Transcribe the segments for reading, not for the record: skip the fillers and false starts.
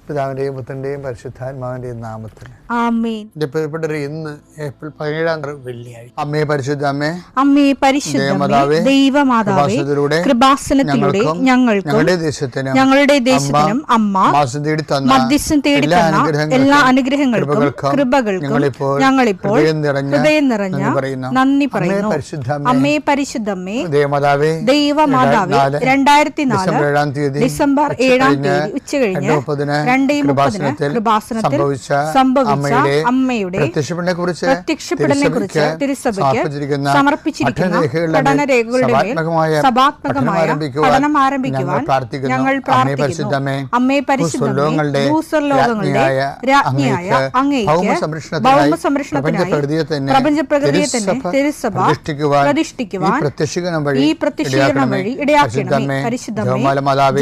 പിതാവിന്റെയും പുത്രന്റെയും പരിശുദ്ധാത്മാവിന്റെയും നാമത്തിൽ ആമേൻ. എന്റെ പ്രിയപ്പെട്ടവർ, ഇന്ന് ഏപ്രിൽ 17 വെള്ളിയാഴ്ച. അമ്മേ പരിശുദ്ധ അമ്മേ, അമ്മേ പരിശുദ്ധമേ, ദൈവമാതാവേ, കൃപാസനത്തിലൂടെ ഞങ്ങൾക്കും ഞങ്ങളുടെ ദേശത്തിനും അമ്മ മധ്യസ്ഥം തേടി തന്ന എല്ലാ അനുഗ്രഹങ്ങൾക്കും കൃപകൾക്കും ഞങ്ങളിപ്പോൾ ഹൃദയം നിറഞ്ഞ നന്ദി പറയുന്നു. അമ്മേ പരിശുദ്ധമേ, ദൈവമാതാവേ, 2004 ഡിസംബർ 7 ഉച്ചകഴിഞ്ഞ് 2:30 കൃപാസനത്തിൽ സംഭവിച്ച അമ്മയുടെ പ്രത്യക്ഷപ്പെടലിനെക്കുറിച്ച് തിരുസഭയ്ക്ക് സമർപ്പിച്ചിരിക്കുന്ന പഠനരേഖകളുടെ മേൽ സഭാത്മകമായ പഠനം ആരംഭിക്കുവാൻ ഞങ്ങൾ പ്രാർത്ഥിക്കുന്നു. അമ്മേ പരിശുദ്ധമേ, ഭൂസ്വർലോകങ്ങളുടെ രാജ്ഞിയായ അങ്ങേയ്ക്ക് ഭൗമസംരക്ഷണത്തിനായി പ്രപഞ്ചപ്രകൃതിയെ തന്നെ തിരുസഭ പ്രതിഷ്ഠിക്കുവാൻ ഈ പ്രത്യക്ഷീകരണം വഴി ഇടയാക്കണമേ. പരിശുദ്ധമേ,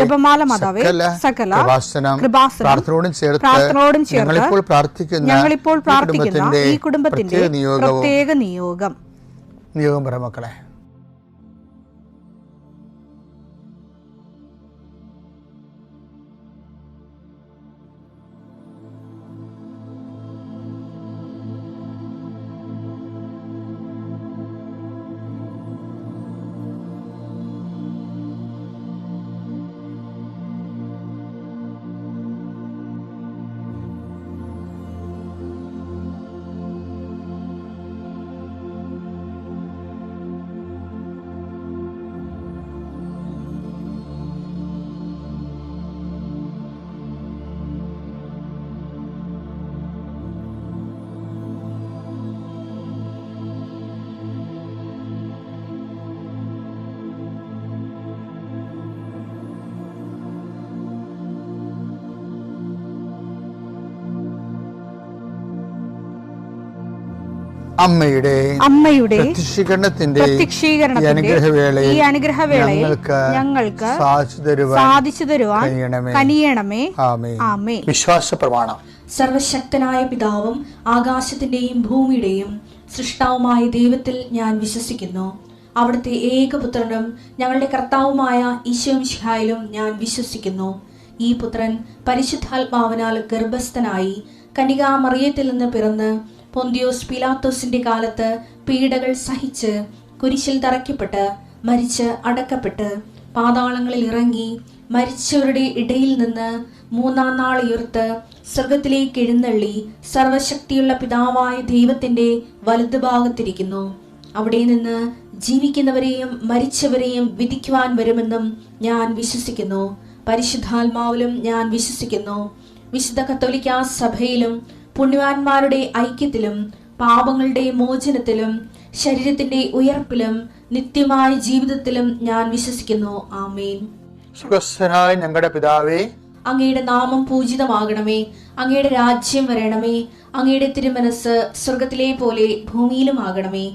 ജപമാല മാതാവേ, സകല പ്രാർത്ഥനയോടും ചേർത്ത് ഞങ്ങളിപ്പോൾ പ്രാർത്ഥിക്കുന്ന ഈ കുടുംബത്തിന്റെ പ്രത്യേക നിയോഗം പറ മക്കളെ. അമ്മയുടെ പ്രത്യക്ഷീകരണത്തിന്റെ ഈ അനുഗ്രഹവേളയിൽ ഞങ്ങൾക്ക് സാധിച്ചു തരുവാൻ കനിയണമേ. ആമേൻ. വിശ്വാസ പ്രമാണം. സർവശക്തനായ പിതാവും ആകാശത്തിന്റെയും ഭൂമിയുടെയും സൃഷ്ടാവുമായ ദൈവത്തിൽ ഞാൻ വിശ്വസിക്കുന്നു. അവിടുത്തെ ഏകപുത്രനും ഞങ്ങളുടെ കർത്താവുമായ ഈശോമിശിഹായിലും ഞാൻ വിശ്വസിക്കുന്നു. ഈ പുത്രൻ പരിശുദ്ധാത്മാവിനാൽ ഗർഭസ്ഥനായി കന്യകാമറിയത്തിൽ നിന്ന് പിറന്ന് പൊന്തിയോസ് പിലാത്തോസിന്റെ കാലത്ത് പീഡകൾ സഹിച്ച് കുരിശിൽ തറയ്ക്കപ്പെട്ട് മരിച്ച് അടക്കപ്പെട്ട് പാതാളങ്ങളിൽ ഇറങ്ങി മരിച്ചവരുടെ ഇടയിൽ നിന്ന് 3-ാം നാൾ ഉയർത്ത് സ്വർഗത്തിലേക്ക് എഴുന്നള്ളി സർവശക്തിയുള്ള പിതാവായ ദൈവത്തിന്റെ വലതുഭാഗത്തിരിക്കുന്നു. അവിടെ നിന്ന് ജീവിക്കുന്നവരെയും മരിച്ചവരെയും വിധിക്കുവാൻ വരുമെന്നും ഞാൻ വിശ്വസിക്കുന്നു. പരിശുദ്ധാത്മാവിലും ഞാൻ വിശ്വസിക്കുന്നു. വിശുദ്ധ കത്തോലിക്കാ സഭയിലും പുണ്യവാന്മാരുടെ ഐക്യത്തിലും പാപങ്ങളുടെ മോചനത്തിലും ശരീരത്തിന്റെ ഉയർപ്പിലും നിത്യമായ ജീവിതത്തിലും ഞാൻ വിശ്വസിക്കുന്നു. ആമേൻ. സുഖസ്ഥനായ ഞങ്ങളുടെ പിതാവേ, അങ്ങയുടെ നാമം പൂജിതമാകണമേ. അങ്ങയുടെ രാജ്യം വരണമേ. അങ്ങയുടെ തിരുമനസ് സ്വർഗത്തിലെ പോലെ ഭൂമിയിലും ആകണമേ.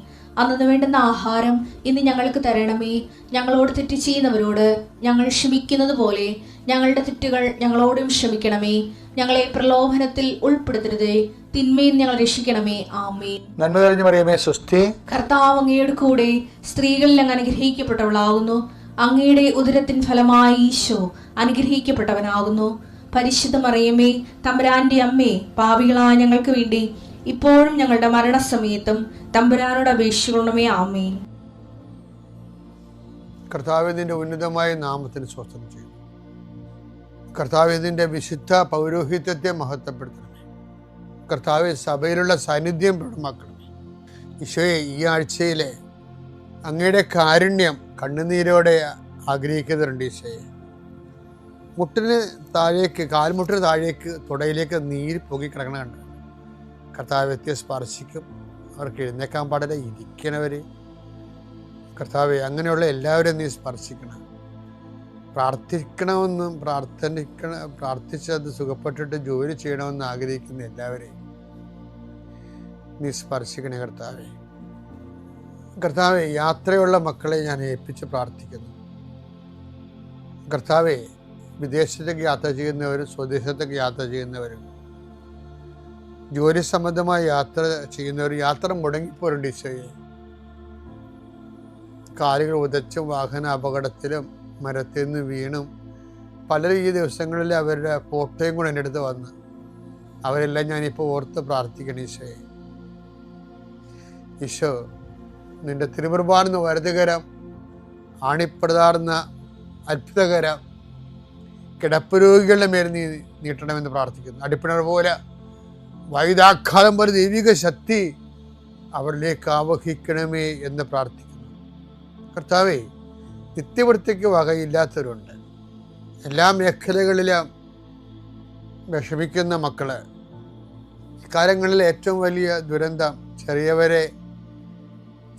അന്നു വേണ്ടുന്ന ആഹാരം ഇന്ന് ഞങ്ങൾക്ക് തരണമേ. ഞങ്ങളോട് തെറ്റ് ചെയ്യുന്നവരോട് ഞങ്ങൾ ക്ഷമിക്കുന്നത് പോലെ ഞങ്ങളുടെ തെറ്റുകൾ ഞങ്ങളോടും ക്ഷമിക്കണമേ. ഞങ്ങളെ പ്രലോഭനത്തിൽ ഉൾപ്പെടുത്തരുതേ, തിന്മയിൽ ഞങ്ങൾ രക്ഷിക്കണമേ. ആമേൻ. നന്മ നിറഞ്ഞ മറിയമേ, സ്വസ്തി. കർത്താവ് അങ്ങയുടെ കൂടെ സ്ത്രീകളിൽ അങ്ങ് അനുഗ്രഹിക്കപ്പെട്ടവളാകുന്നു. അങ്ങയുടെ ഉദരത്തിൻ ഫലമായി ഈശോ അനുഗ്രഹിക്കപ്പെട്ടവനാകുന്നു. പരിശുദ്ധ മറിയമേ, തമ്പുരാന്റെ അമ്മേ, പാപികളായ ഞങ്ങൾക്ക് വേണ്ടി ഇപ്പോഴും ഞങ്ങളുടെ മരണസമയത്തും തമ്പുരാനോട് അപേക്ഷിക്കണമേ. ആമേൻ. കർത്താവിന്റെ ഉന്നതമായ നാമത്തിന് സ്വസ്ഥം ചെയ്യും. കർത്താവിന്റെ വിശുദ്ധ പൗരോഹിത്യത്തെ മഹത്വപ്പെടുത്തണമേ. കർത്താവ് സഭയിലുള്ള സാന്നിധ്യം പ്രകടമാക്കണമേ. ഈശോയെ, ഈ ആഴ്ചയിലെ അങ്ങയുടെ കാരുണ്യം കണ്ണുനീരോടെ ആഗ്രഹിക്കുന്നുണ്ട്. ഈശോയെ, മുട്ടിന് താഴേക്ക്, കാൽമുട്ടിന് താഴേക്ക്, തുടയിലേക്ക് നീര് പൊങ്ങിക്കിടക്കണ കണ്ട് കർത്താവ് സ്പർശിക്കും. അവർക്ക് എഴുന്നേക്കാൻ പാടില്ല, ഇരിക്കണവർ. കർത്താവെ, അങ്ങനെയുള്ള എല്ലാവരും നീ സ്പർശിക്കണം. പ്രാർത്ഥിക്കണമെന്നും പ്രാർത്ഥിച്ചത് സുഖപ്പെട്ടിട്ട് ജോലി ചെയ്യണമെന്ന് ആഗ്രഹിക്കുന്ന എല്ലാവരെയും നീ സ്പർശിക്കണേ കർത്താവെ. കർത്താവെ, യാത്രയുള്ള മക്കളെ ഞാൻ ഏൽപ്പിച്ച് പ്രാർത്ഥിക്കുന്നു. കർത്താവെ, വിദേശത്തേക്ക് യാത്ര ചെയ്യുന്നവരും സ്വദേശത്തേക്ക് യാത്ര ചെയ്യുന്നവരും ജോലി സംബന്ധമായ യാത്ര ചെയ്യുന്നവർ യാത്ര മുടങ്ങിപ്പോരുണ്ട്. ഈശോയെ, കാലുകൾ ഉദച്ചും വാഹന അപകടത്തിലും മരത്തിൽ നിന്ന് വീണും പലരും ഈ ദിവസങ്ങളിൽ അവരുടെ ഫോട്ടോയും കൂടെ എൻ്റെ അടുത്ത് വന്ന് അവരെല്ലാം ഞാനിപ്പോൾ ഓർത്ത് പ്രാർത്ഥിക്കണം. ഈശോയെ, ഈശോ നിൻ്റെ തിരുകുർബാന വലുതുകരം, ആണിപ്പടുതാർന്ന അത്ഭുതകരം കിടപ്പ് രോഗികളുടെ മേൽ നീ നീട്ടണമെന്ന് പ്രാർത്ഥിക്കുന്നു. അടിപ്പിണർ പോലെ വൈദാഘാതം പോലെ ദൈവിക ശക്തി അവരിലേക്ക് ആവഹിക്കണമേ എന്ന് പ്രാർത്ഥിക്കുന്നു. കർത്താവേ, നിത്യവൃത്തിക്ക് വകയില്ലാത്തവരുണ്ട്. എല്ലാ മേഖലകളിലും വിഷമിക്കുന്ന മക്കള്. ഇക്കാലങ്ങളിൽ ഏറ്റവും വലിയ ദുരന്തം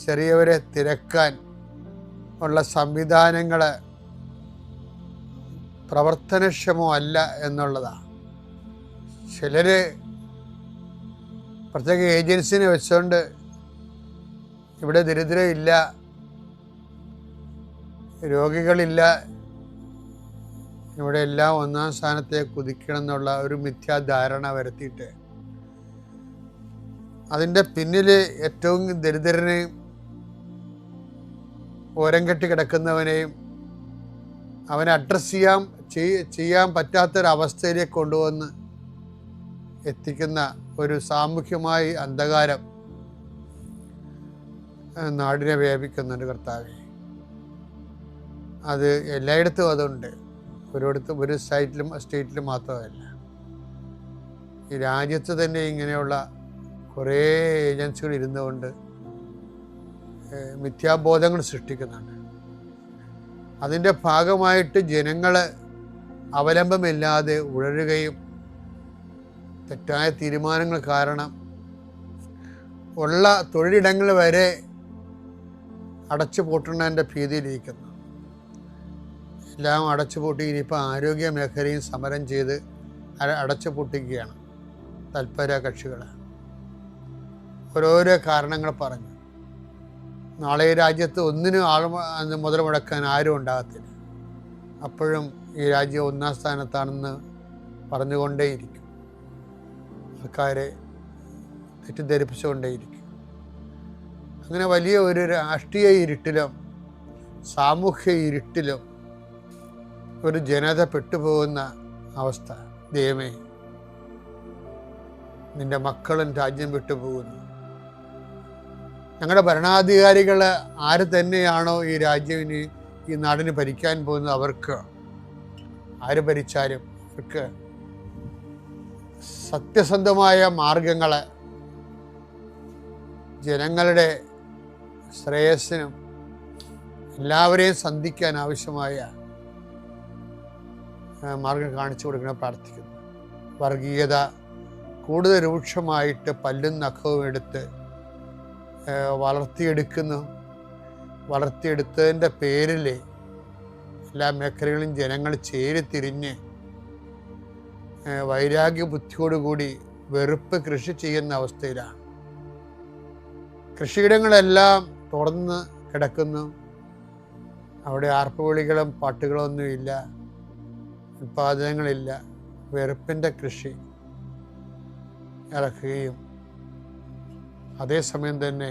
ചെറിയവരെ തിരക്കാൻ ഉള്ള സംവിധാനങ്ങൾ പ്രവർത്തനക്ഷമമല്ല എന്നുള്ളതാണ്. ചിലര് പ്രത്യേക ഏജൻസിനെ വെച്ചുകൊണ്ട് ഇവിടെ ദരിദ്രരില്ല, രോഗികളില്ല, ഇവിടെ എല്ലാം ഒന്നാം സ്ഥാനത്തേക്ക് കുതിക്കണം എന്നുള്ള ഒരു മിഥ്യാധാരണ വരുത്തിയിട്ട് അതിൻ്റെ പിന്നിൽ ഏറ്റവും ദരിദ്രനെയും ഓരം കെട്ടി കിടക്കുന്നവനെയും അവനെ അഡ്രസ്സ് ചെയ്യാൻ പറ്റാത്തൊരവസ്ഥയിലേക്ക് കൊണ്ടുവന്ന് എത്തിക്കുന്ന ഒരു സാമൂഹ്യമായി അന്ധകാരം നാടിനെ വ്യാപിക്കുന്നുണ്ട്. കർത്താവേ, അത് എല്ലായിടത്തും അതുണ്ട്. ഒരു സ്റ്റേറ്റിലും മാത്രമല്ല, ഈ രാജ്യത്ത് തന്നെ ഇങ്ങനെയുള്ള കുറേ ഏജൻസികൾ ഇരുന്നുകൊണ്ട് മിഥ്യാബോധങ്ങൾ സൃഷ്ടിക്കുന്നുണ്ട്. അതിൻ്റെ ഭാഗമായിട്ട് ജനങ്ങൾ അവലംബമില്ലാതെ ഉഴറുകയും തെറ്റായ തീരുമാനങ്ങൾ കാരണം ഉള്ള തൊഴിലിടങ്ങൾ വരെ അടച്ചുപൂട്ടുന്നതിൻ്റെ ഭീതിയിലിരിക്കുന്നു. എല്ലാം അടച്ചുപൂട്ടി ഇനിയിപ്പോൾ ആരോഗ്യ മേഖലയും സമരം ചെയ്ത് അടച്ചുപൂട്ടിക്കുകയാണ് തൽപര കക്ഷികൾ. ഓരോരോ കാരണങ്ങൾ പറഞ്ഞു. നാളെ ഈ രാജ്യത്ത് ഒന്നിനും മുതൽ മുടക്കാൻ ആരും ഉണ്ടാകത്തില്ല. അപ്പോഴും ഈ രാജ്യം ഒന്നാം സ്ഥാനത്താണെന്ന് പറഞ്ഞുകൊണ്ടേയിരിക്കും. ആൾക്കാരെ തെറ്റിദ്ധരിപ്പിച്ചുകൊണ്ടേയിരിക്കും. അങ്ങനെ വലിയ ഒരു രാഷ്ട്രീയ ഇരുട്ടിലും സാമൂഹ്യ ഇരുട്ടിലും ഒരു ജനത പെട്ടുപോകുന്ന അവസ്ഥ. ദൈവമേ, നിന്റെ മക്കളും രാജ്യം വിട്ടുപോകുന്നു. ഞങ്ങളുടെ ഭരണാധികാരികൾ ആര് തന്നെയാണോ ഈ രാജ്യം ഈ നാടിന് ഭരിക്കാൻ പോകുന്നത്, അവർക്ക് ആര് ഭരിച്ചാലും അവർക്ക് സത്യസന്ധമായ മാർഗങ്ങളെ ജനങ്ങളുടെ ശ്രേയസ്സിനും എല്ലാവരെയും സന്ധിക്കാൻ ആവശ്യമായ മാർഗം കാണിച്ചു കൊടുക്കണം പ്രാർത്ഥിക്കുന്നു. വർഗീയത കൂടുതൽ രൂക്ഷമായിട്ട് പല്ലും നഖവും എടുത്ത് വളർത്തിയെടുത്തതിൻ്റെ പേരിൽ എല്ലാ മേഖലകളിലും ജനങ്ങൾ ചേരിതിരിഞ്ഞ് വൈരാഗ്യ ബുദ്ധിയോടുകൂടി വെറുപ്പ് കൃഷി ചെയ്യുന്ന അവസ്ഥയിലാണ്. കൃഷിയിടങ്ങളെല്ലാം തുറന്ന് കിടക്കുന്നു. അവിടെ ആർപ്പുവിളികളും പാട്ടുകളും ഒന്നുമില്ല, ഉൽപാദനങ്ങളില്ല. വെറുപ്പിൻ്റെ കൃഷി ഇറക്കുകയും അതേസമയം തന്നെ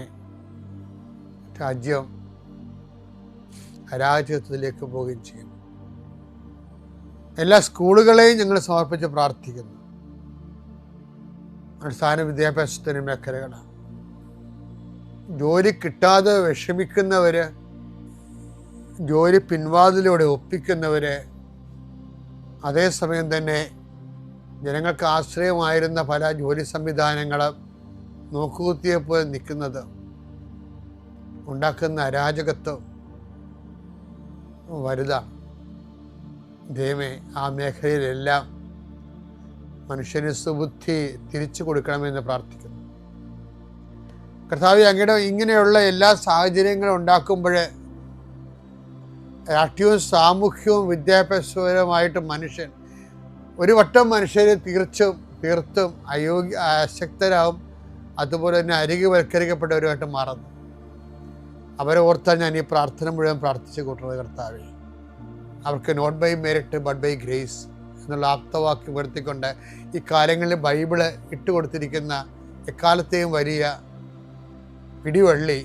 രാജ്യം അരാജകത്വത്തിലേക്ക് പോവുകയും ചെയ്യുന്നു. എല്ലാ സ്കൂളുകളെയും ഞങ്ങൾ സമർപ്പിച്ച് പ്രാർത്ഥിക്കുന്നു. അടിസ്ഥാന വിദ്യാഭ്യാസത്തിന് മേഖലകളാണ്. ജോലി കിട്ടാതെ വിഷമിക്കുന്നവര്, ജോലി പിൻവാതിലൂടെ ഒപ്പിക്കുന്നവര്, അതേസമയം തന്നെ ജനങ്ങൾക്ക് ആശ്രയമായിരുന്ന പല ജോലി സംവിധാനങ്ങളും നോക്കുകുത്തിയെപ്പോലെ നിൽക്കുന്നത് ഉണ്ടാക്കുന്ന അരാജകത്വം വലുതാണ്. ദൈവമേ, ആ മേഖലയിലെല്ലാം മനുഷ്യന് സുബുദ്ധി തിരിച്ചു കൊടുക്കണമെന്ന് പ്രാർത്ഥിക്കുന്നു. കർത്താവേ, അങ്ങയുടെ ഇങ്ങനെയുള്ള എല്ലാ സാഹചര്യങ്ങളും ഉണ്ടാക്കുമ്പോൾ രാഷ്ട്രീയവും സാമൂഹ്യവും വിദ്യാഭ്യാസപരമായിട്ട് മനുഷ്യൻ ഒരു വട്ടം മനുഷ്യരെ തീർത്തും അശക്തരാകും. അതുപോലെ തന്നെ അരികുവൽക്കരിക്കപ്പെട്ടവരുമായിട്ട് മാറുന്നു. അവരെ ഓർത്താൽ ഞാൻ ഈ പ്രാർത്ഥന മുഴുവൻ പ്രാർത്ഥിച്ചു കൂട്ടുന്നത്. കർത്താവേ, അവർക്ക് not by merit but by grace എന്നുള്ള ആപ്തവാക്യം വരുത്തിക്കൊണ്ട് ഈ കാലങ്ങളിൽ ബൈബിള് ഇട്ടുകൊടുത്തിരിക്കുന്ന എക്കാലത്തെയും വലിയ പിടിവള്ളി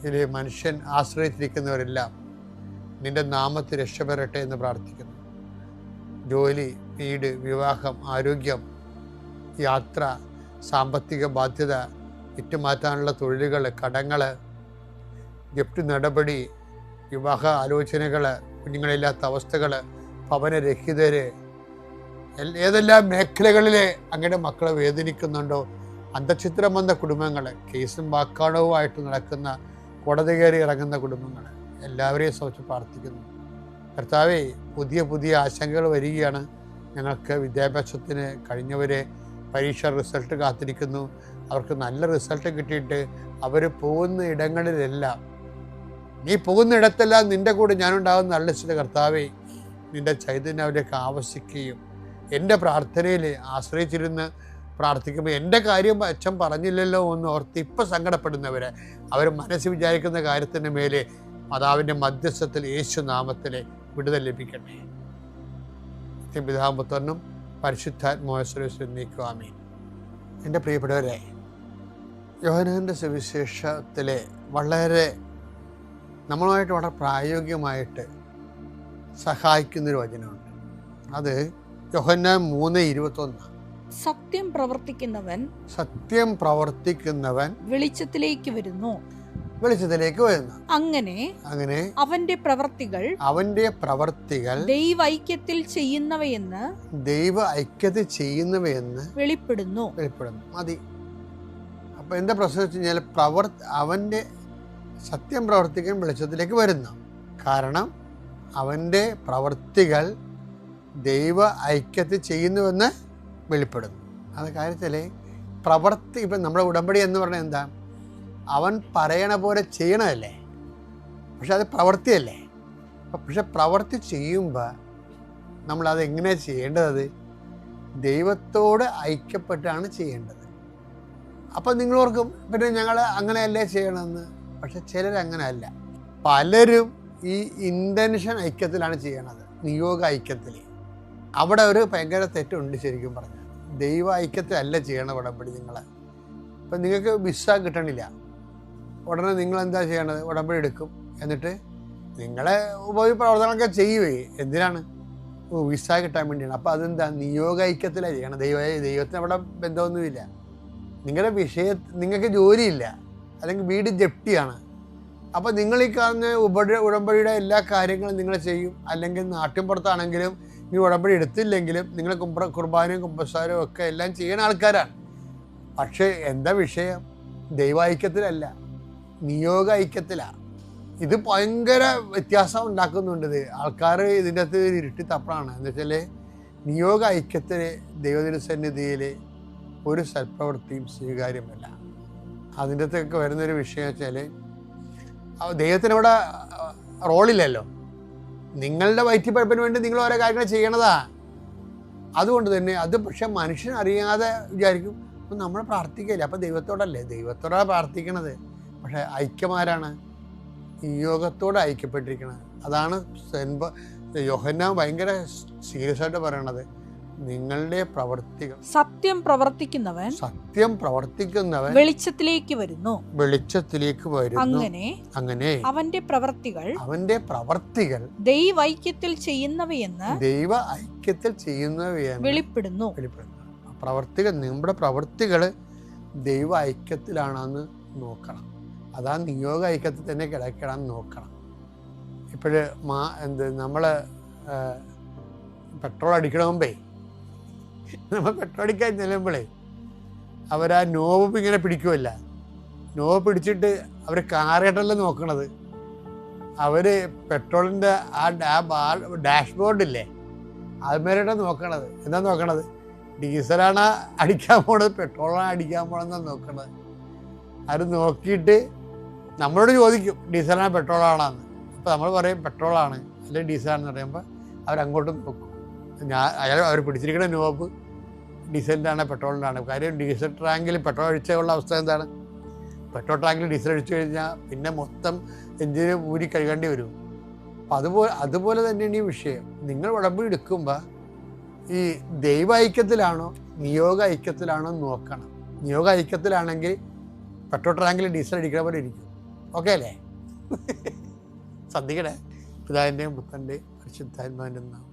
ഇതിൽ മനുഷ്യൻ ആശ്രയിച്ചിരിക്കുന്നവരെല്ലാം നിന്റെ നാമത്തിൽ രക്ഷപ്പെടട്ടെ എന്ന് പ്രാർത്ഥിക്കുന്നു. ജോലി, വീട്, വിവാഹം, ആരോഗ്യം, യാത്ര, സാമ്പത്തിക ബാധ്യത, വിറ്റുമാറ്റാനുള്ള തൊഴിലുകൾ, കടങ്ങൾ, ജപ്തി നടപടി, വിവാഹ ആലോചനകൾ, കുഞ്ഞുങ്ങളില്ലാത്ത അവസ്ഥകൾ, ഭവനരഹിതർ, ഏതെല്ലാം മേഖലകളിൽ അങ്ങയുടെ മക്കളെ വേദനിക്കുന്നുണ്ടോ, അന്തഃഛിദ്രം വന്ന കുടുംബങ്ങൾ, കേസും വാക്കാടവുമായിട്ട് നടക്കുന്ന, കോടതി കയറി ഇറങ്ങുന്ന കുടുംബങ്ങൾ, എല്ലാവരെയും സംബന്ധിച്ച് പ്രാർത്ഥിക്കുന്നു. കർത്താവേ, പുതിയ പുതിയ ആശങ്കകൾ വരികയാണ്. ഞങ്ങൾക്ക് വിദ്യാഭ്യാസത്തിന് കഴിഞ്ഞവരെ പരീക്ഷ റിസൾട്ട് കാത്തിരിക്കുന്നു. അവർക്ക് നല്ല റിസൾട്ട് കിട്ടിയിട്ട് അവർ പോകുന്ന ഇടങ്ങളിലെല്ലാം, നീ പോകുന്ന ഇടത്തെല്ലാം നിൻ്റെ കൂടെ ഞാനുണ്ടാകുന്ന അള്ളിച്ചിട്ട് കർത്താവേ, നിൻ്റെ ചൈതന്യം അവരെയൊക്കെ ആവശ്യിക്കുകയും എൻ്റെ പ്രാർത്ഥനയിൽ ആശ്രയിച്ചിരുന്ന് പ്രാർത്ഥിക്കുമ്പോൾ എൻ്റെ കാര്യം അച്ഛൻ പറഞ്ഞില്ലല്ലോ എന്ന് ഓർത്ത് ഇപ്പം സങ്കടപ്പെടുന്നവരെ, അവർ മനസ്സിൽ വിചാരിക്കുന്ന കാര്യത്തിൻ്റെ മേലെ മാതാവിൻ്റെ മധ്യസ്ഥത്തിൽ യേശു നാമത്തിലെ വിടുതൽ ലഭിക്കട്ടെ. പിതാവും പുത്രനും പരിശുദ്ധാത്മാവിൽ നീക്കും. ആമേൻ. എൻ്റെ പ്രിയപ്പെട്ടവരെ, യോഹന്നാന്റെ സുവിശേഷത്തിലെ വളരെ നമ്മളുമായിട്ട് വളരെ പ്രായോഗികമായിട്ട് സഹായിക്കുന്നൊരു വചനമുണ്ട്. അത് യോഹന്നാൻ 3:21. സത്യം പ്രവർത്തിക്കുന്നവൻ വെളിച്ചത്തിലേക്ക് വരുന്നു. അങ്ങനെ അവന്റെ പ്രവർത്തികൾ ദൈവ ഐക്യത്തിൽ ചെയ്യുന്നവയെന്ന് വെളിപ്പെടുന്നു. മതി. അപ്പൊ എന്താ പ്രശ്നം വെച്ച് കഴിഞ്ഞാൽ, അവന്റെ സത്യം പ്രവർത്തിക്കാൻ വെളിച്ചത്തിലേക്ക് വരുന്നു. കാരണം അവന്റെ പ്രവർത്തികൾ ദൈവ ഐക്യത്തിൽ ചെയ്യുന്നുവെന്ന് വെളിപ്പെടുന്നു. അത് കാര്യത്തിൽ ഇപ്പം നമ്മുടെ ഉടമ്പടി എന്ന് പറഞ്ഞാൽ എന്താ, അവൻ പറയണ പോലെ ചെയ്യണമല്ലേ, പക്ഷെ അത് പ്രവൃത്തിയല്ലേ. പക്ഷെ പ്രവൃത്തി ചെയ്യുമ്പോൾ നമ്മളത് എങ്ങനെയാണ് ചെയ്യേണ്ടത്? ദൈവത്തോട് ഐക്യപ്പെട്ടാണ് ചെയ്യേണ്ടത്. അപ്പം നിങ്ങളോർക്കും പിന്നെ ഞങ്ങൾ അങ്ങനെയല്ലേ ചെയ്യണമെന്ന്. പക്ഷെ ചിലരങ്ങനെയല്ല. പലരും ഈ ഇൻറ്റൻഷൻ ഐക്യത്തിലാണ് ചെയ്യണത്, നിയോഗ ഐക്യത്തിൽ. അവിടെ ഒരു ഭയങ്കര തെറ്റുണ്ട്. ശരിക്കും പറഞ്ഞാൽ ദൈവ ഐക്യത്തിലല്ല ചെയ്യണം ഉടമ്പടി. ഇപ്പം നിങ്ങൾക്ക് വിസ കിട്ടണില്ല, ഉടനെ നിങ്ങളെന്താ ചെയ്യണത്? ഉടമ്പടി എടുക്കും. എന്നിട്ട് നിങ്ങളെ പ്രവർത്തനമൊക്കെ ചെയ്യുവേ. എന്തിനാണ്? വിസ കിട്ടാൻ വേണ്ടിയാണ്. അപ്പോൾ അതെന്താ? നിയോഗ ഐക്യത്തിലാണ് ചെയ്യണം. ദൈവത്തിന് അവിടെ ബന്ധമൊന്നുമില്ല. നിങ്ങൾക്ക് ജോലിയില്ല, അല്ലെങ്കിൽ വീട് ജപ്തിയാണ്. അപ്പോൾ നിങ്ങൾ ഈ കാണുന്ന ഉടമ്പടിയുടെ എല്ലാ കാര്യങ്ങളും നിങ്ങൾ ചെയ്യും. അല്ലെങ്കിൽ നാട്ടിൻപുറത്താണെങ്കിലും ഈ ഉടമ്പടി എടുത്തില്ലെങ്കിലും നിങ്ങൾ കുർബാനയും കുമ്പസാരവും ഒക്കെ എല്ലാം ചെയ്യുന്ന ആൾക്കാരാണ്. പക്ഷേ എന്താ വിഷയം? ദൈവ ഐക്യത്തിലല്ല, നിയോഗ ഐക്യത്തിലാണ്. ഇത് ഭയങ്കര വ്യത്യാസം ഉണ്ടാക്കുന്നുണ്ട്. ഇത് ആൾക്കാർ ഇതിൻ്റെ അകത്ത് ഇരുട്ടി തപ്പണാണ്. എന്ന് വെച്ചാൽ നിയോഗ ഐക്യത്തിൽ ദൈവതിരുസന്നിധിയിൽ ഒരു സൽപ്രവൃത്തിയും സ്വീകാര്യമല്ല. അതിൻ്റെ അകത്തൊക്കെ വരുന്നൊരു വിഷയം വെച്ചാൽ, ദൈവത്തിനവിടെ റോളില്ലല്ലോ. നിങ്ങളുടെ വയറ്റിപ്പഴപ്പിന് വേണ്ടി നിങ്ങൾ ഓരോ കാര്യങ്ങൾ ചെയ്യണതാ. അതുകൊണ്ട് തന്നെ അത് പക്ഷെ മനുഷ്യൻ അറിയാതെ വിചാരിക്കും നമ്മൾ പ്രാർത്ഥിക്കില്ല. അപ്പം ദൈവത്തോടല്ലേ? ദൈവത്തോടാണ് പ്രാർത്ഥിക്കണത്. പക്ഷെ ഐക്യമാരാണ് നിയോഗത്തോട് ഐക്യപ്പെട്ടിരിക്കുന്നത്. അതാണ് യോഹന്നാൻ ഭയങ്കര സീരിയസ് ആയിട്ട് പറയണത്. നിങ്ങളുടെ പ്രവർത്തികൾ സത്യം പ്രവർത്തിക്കുന്നവൻ വെളിച്ചത്തിലേക്ക് വരുന്നു. അങ്ങനെ അവന്റെ പ്രവർത്തികൾ ദൈവൈക്യത്തിൽ ചെയ്യുന്നവയെന്ന് വെളിപ്പെടുന്നു. പ്രവർത്തികൾ, നമ്മുടെ പ്രവർത്തികൾ ദൈവ ഐക്യത്തിലാണെന്ന് നോക്കണം. അതാ നിയോഗ ഐക്യത്തിൽ തന്നെ കിടക്കണം നോക്കണം. ഇപ്പോഴ് നമ്മൾ പെട്രോൾ അടിക്കണ മുമ്പേ നമ്മൾ പെട്രോൾ അടിക്കാൻ ചെല്ലുമ്പോഴേ അവരാ നോബ് ഇങ്ങനെ പിടിക്കുമല്ല. നോബ് പിടിച്ചിട്ട് അവർ കാറേട്ടല്ല നോക്കണത്. അവർ പെട്രോളിൻ്റെ ആ ഡാഷ്ബോർഡില്ലേ അതുമേലായിട്ടാണ് നോക്കണത്. എന്താ നോക്കണത്? ഡീസലാണ് അടിക്കാൻ പോണത്, പെട്രോളാണ് അടിക്കാൻ പോണെന്നാണ് നോക്കണത്. അത് നോക്കിയിട്ട് നമ്മളോട് ചോദിക്കും ഡീസലാണോ പെട്രോളാണെന്ന്. അപ്പോൾ നമ്മൾ പറയും പെട്രോളാണ് അല്ലെങ്കിൽ ഡീസലാണെന്ന് പറയുമ്പോൾ അവരങ്ങോട്ടും നോക്കും. അവർ പിടിച്ചിരിക്കുന്ന നോബ് ഡീസലിൻ്റെ ആണ് പെട്രോളിൻ്റെ ആണ്. കാര്യം ഡീസൽ ടാങ്കിൽ പെട്രോൾ ഒഴിച്ചുള്ള അവസ്ഥ എന്താണ്? പെട്രോൾ ടാങ്കിൽ ഡീസൽ ഒഴിച്ചു കഴിഞ്ഞാൽ പിന്നെ മൊത്തം എഞ്ചിന് ഊരി കഴുകേണ്ടി വരും. അപ്പം അതുപോലെ തന്നെയാണ് ഈ വിഷയം. നിങ്ങൾ ഉടമ്പടി എടുക്കുമ്പോൾ ഈ ദൈവ ഐക്യത്തിലാണോ നിയോഗ ഐക്യത്തിലാണോ നോക്കണം. നിയോഗ ഐക്യത്തിലാണെങ്കിൽ പെട്രോൾ ടാങ്കിൽ ഡീസൽ അടിക്കണ പോലെ ഇരിക്കും. ഓക്കെ അല്ലേ? ശ്രദ്ധിക്കണേ. പിതാവിൻ്റെയും പുത്രൻ്റെയും പരിശുദ്ധാത്മാവിൻ്റെ നാമം.